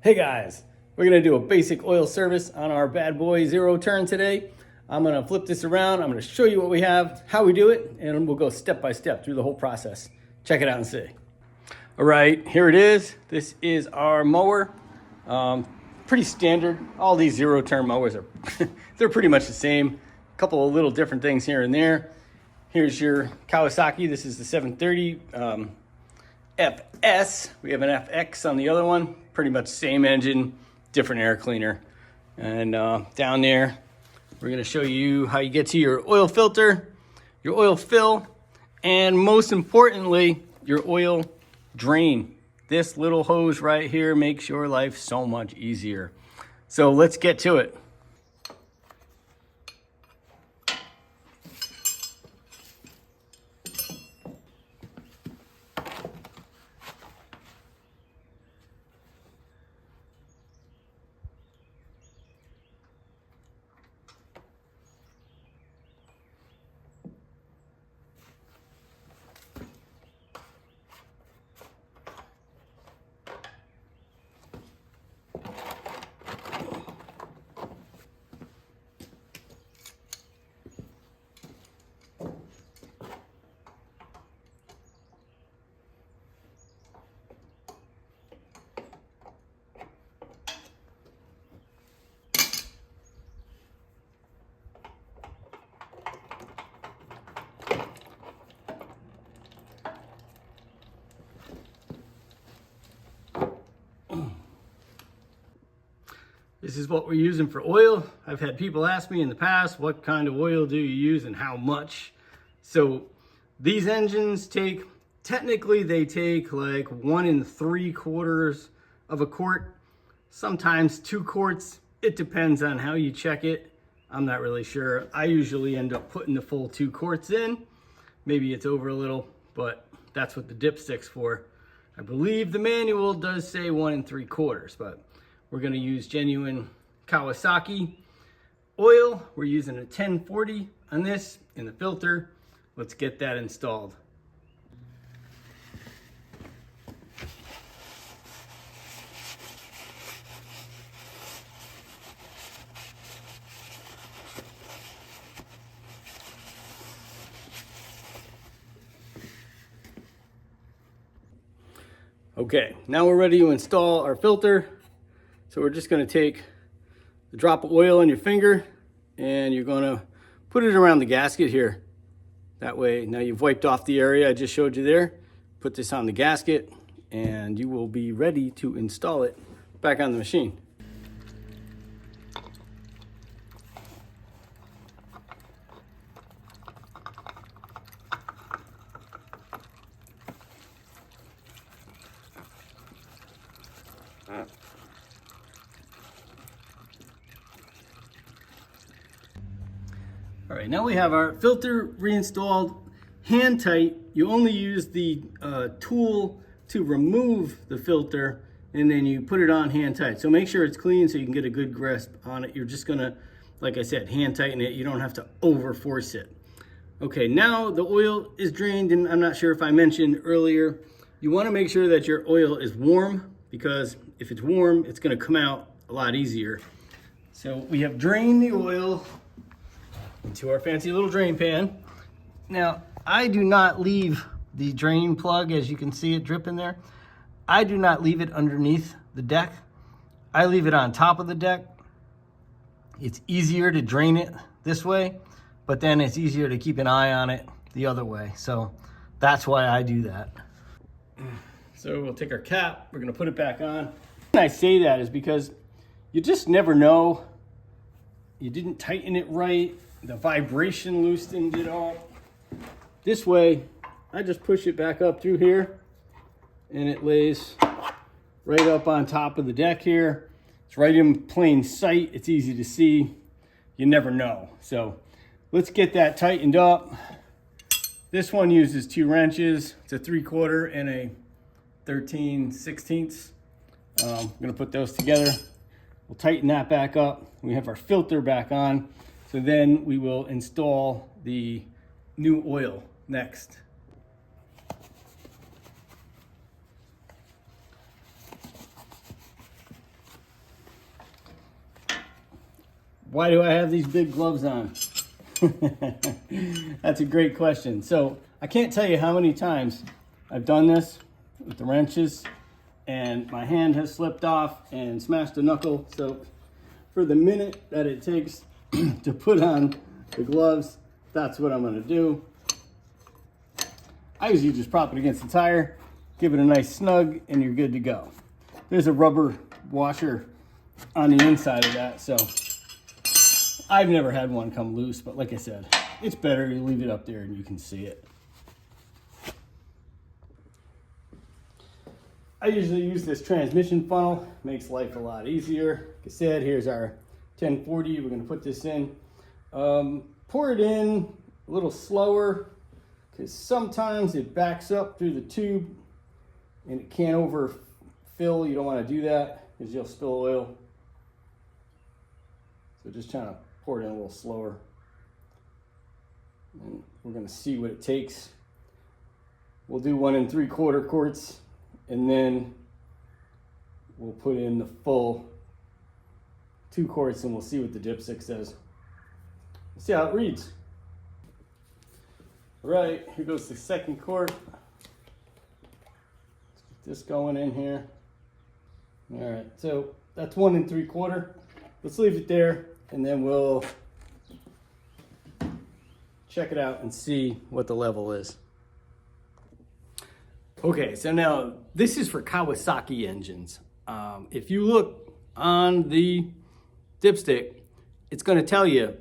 Hey guys, we're gonna do a basic oil service on our Badboy Zero Turn today. I'm gonna flip this around, I'm gonna show you what we have, how we do it, and we'll go step by step through the whole process. Check it out and see. All right, here it is. This is our mower. Pretty standard. All these zero turn mowers are, they're pretty much the same. A couple of little different things here and there. Here's your Kawasaki. This is the 730 FS. We have an FX on the other one. Pretty much same engine, different air cleaner. And down there, we're gonna show you how you get to your oil filter, your oil fill, and most importantly, your oil drain. This little hose right here makes your life so much easier. So let's get to it. This is what we're using for oil. I've had people ask me in the past, what kind of oil do you use and how much? So these engines take, technically they take like 1 3/4 of a quart, sometimes 2 quarts. It depends on how you check it. I'm not really sure. I usually end up putting the full 2 quarts in. Maybe it's over a little, but that's what the dipstick's for. I believe the manual does say 1 3/4, but we're gonna use genuine Kawasaki oil. We're using a 1040 on this in the filter. Let's get that installed. Okay, now we're ready to install our filter. So we're just gonna take the drop of oil on your finger and you're gonna put it around the gasket here. That way, now you've wiped off the area I just showed you there. Put this on the gasket and you will be ready to install it back on the machine. All right, now we have our filter reinstalled, hand tight. You only use the tool to remove the filter and then you put it on hand tight. So make sure it's clean so you can get a good grasp on it. You're just gonna, like I said, hand tighten it. You don't have to over force it. Okay, now the oil is drained, and I'm not sure if I mentioned earlier, you wanna make sure that your oil is warm, because if it's warm, it's gonna come out a lot easier. So we have drained the oil into our fancy little drain pan. Now, I do not leave the drain plug, as you can see it dripping there. I do not leave it underneath the deck. I leave it on top of the deck. It's easier to drain it this way, but then it's easier to keep an eye on it the other way. So that's why I do that. So we'll take our cap, we're gonna put it back on. The reason I say that is because you just never know. You didn't tighten it right. The vibration loosened it all. This way, I just push it back up through here and it lays right up on top of the deck here. It's right in plain sight. It's easy to see. You never know. So let's get that tightened up. This one uses 2 wrenches. It's a 3/4 and a 13/16. I'm gonna put those together. We'll tighten that back up. We have our filter back on. So then we will install the new oil next. Why do I have these big gloves on? That's a great question. So I can't tell you how many times I've done this with the wrenches and my hand has slipped off and smashed a knuckle. So for the minute that it takes to put on the gloves, that's what I'm gonna do. I usually just prop it against the tire, give it a nice snug, and you're good to go. There's a rubber washer on the inside of that, so I've never had one come loose, but like I said, it's better you leave it up there and you can see it. I usually use this transmission funnel, makes life a lot easier. Like I said, here's our 1040, we're gonna put this in. Pour it in a little slower, because sometimes it backs up through the tube and it can't overfill. You don't want to do that because you'll spill oil. So just trying to pour it in a little slower. And we're going to see what it takes. We'll do 1 3/4 quarts and then we'll put in the full 2 quarts and we'll see what the dipstick says. We'll see how it reads. All right, here goes the 2nd quart. Let's get this going in here. All right, so that's 1 3/4. Let's leave it there and then we'll check it out and see what the level is. Okay, so now this is for Kawasaki engines. If you look on the dipstick, it's gonna tell you,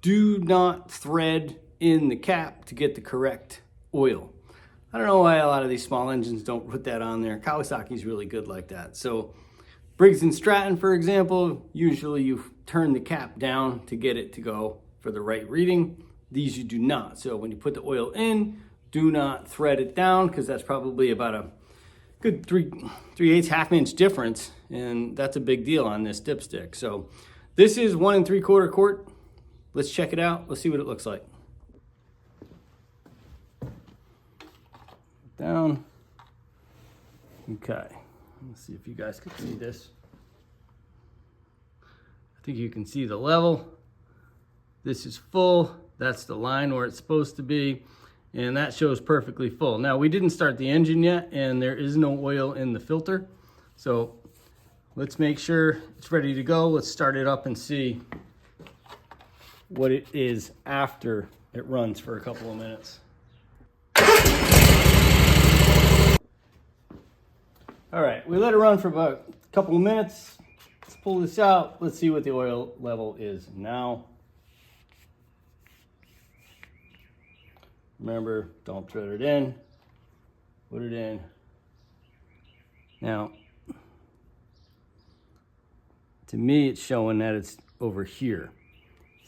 do not thread in the cap to get the correct oil. I don't know why a lot of these small engines don't put that on there. Kawasaki's really good like that. So Briggs & Stratton, for example, usually you turn the cap down to get it to go for the right reading. These you do not. So when you put the oil in, do not thread it down because that's probably about a good 3/8 half inch difference. And that's a big deal on this dipstick. So this is 1 3/4 quart. Let's check it out. Let's see what it looks like. Down. Okay, let's see if you guys can see this. I think you can see the level. This is full. That's the line where it's supposed to be. And that shows perfectly full. Now we didn't start the engine yet and there is no oil in the filter. So let's make sure it's ready to go. Let's start it up and see what it is after it runs for a couple of minutes. All right, we let it run for about a couple of minutes. Let's pull this out. Let's see what the oil level is now. Remember, don't thread it in. Put it in. Now, to me, it's showing that it's over here.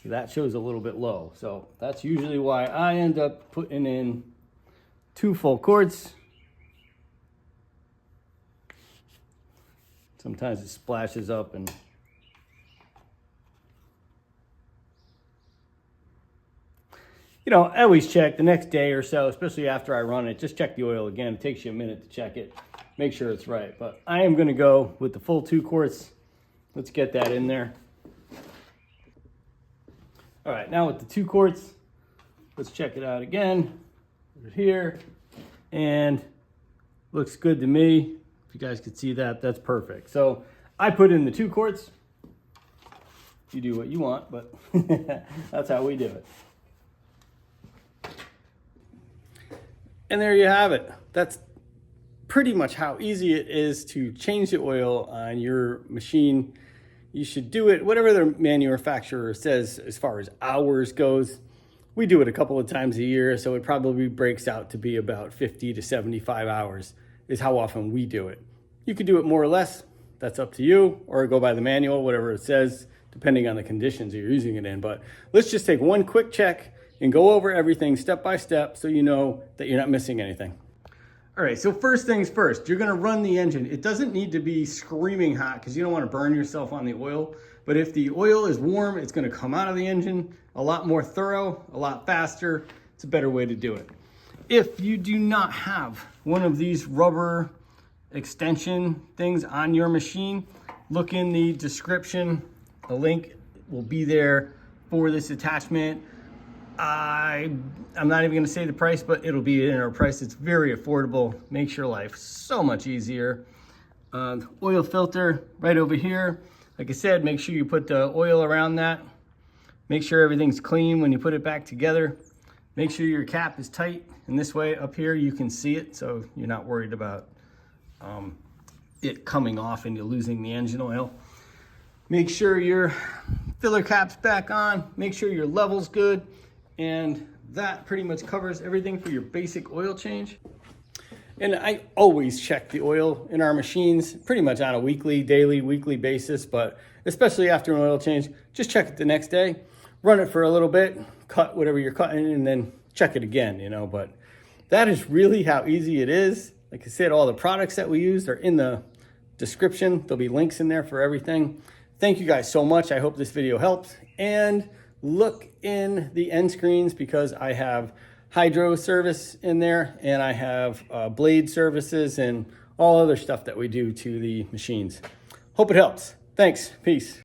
So that shows a little bit low. So that's usually why I end up putting in 2 full quarts. Sometimes it splashes up and you know, I always check the next day or so, especially after I run it, just check the oil again. It takes you a minute to check it, make sure it's right. But I am gonna go with the full 2 quarts. Let's get that in there. All right, now with the 2 quarts, let's check it out again. Put it here, and looks good to me. If you guys could see that, that's perfect. So I put in the 2 quarts. You do what you want, but that's how we do it. And there you have it. That's pretty much how easy it is to change the oil on your machine. You should do it whatever the manufacturer says as far as hours goes. We do it a couple of times a year, so it probably breaks out to be about 50 to 75 hours is how often we do it. You could do it more or less. That's up to you, or go by the manual, whatever it says, depending on the conditions you're using it in. But let's just take one quick check and go over everything step by step so you know that you're not missing anything. All right, so first things first, you're gonna run the engine. It doesn't need to be screaming hot because you don't wanna burn yourself on the oil. But if the oil is warm, it's gonna come out of the engine a lot more thorough, a lot faster. It's a better way to do it. If you do not have one of these rubber extension things on your machine, look in the description. The link will be there for this attachment. I'm not even gonna say the price, but it'll be in our price. It's very affordable, makes your life so much easier. Oil filter right over here. Like I said, make sure you put the oil around that. Make sure everything's clean when you put it back together. Make sure your cap is tight, and this way up here you can see it, so you're not worried about it coming off and you're losing the engine oil. Make sure your filler cap's back on. Make sure your level's good, and that pretty much covers everything for your basic oil change. And I always check the oil in our machines pretty much on a daily, weekly basis, but especially after an oil change, just check it the next day, run it for a little bit, cut whatever you're cutting, and then check it again, you know. But that is really how easy it is. Like I said, all the products that we use are in the description. There'll be links in there for everything. Thank you guys so much. I hope this video helps. And look in the end screens because I have hydro service in there, and I have blade services and all other stuff that we do to the machines. Hope it helps. Thanks. Peace.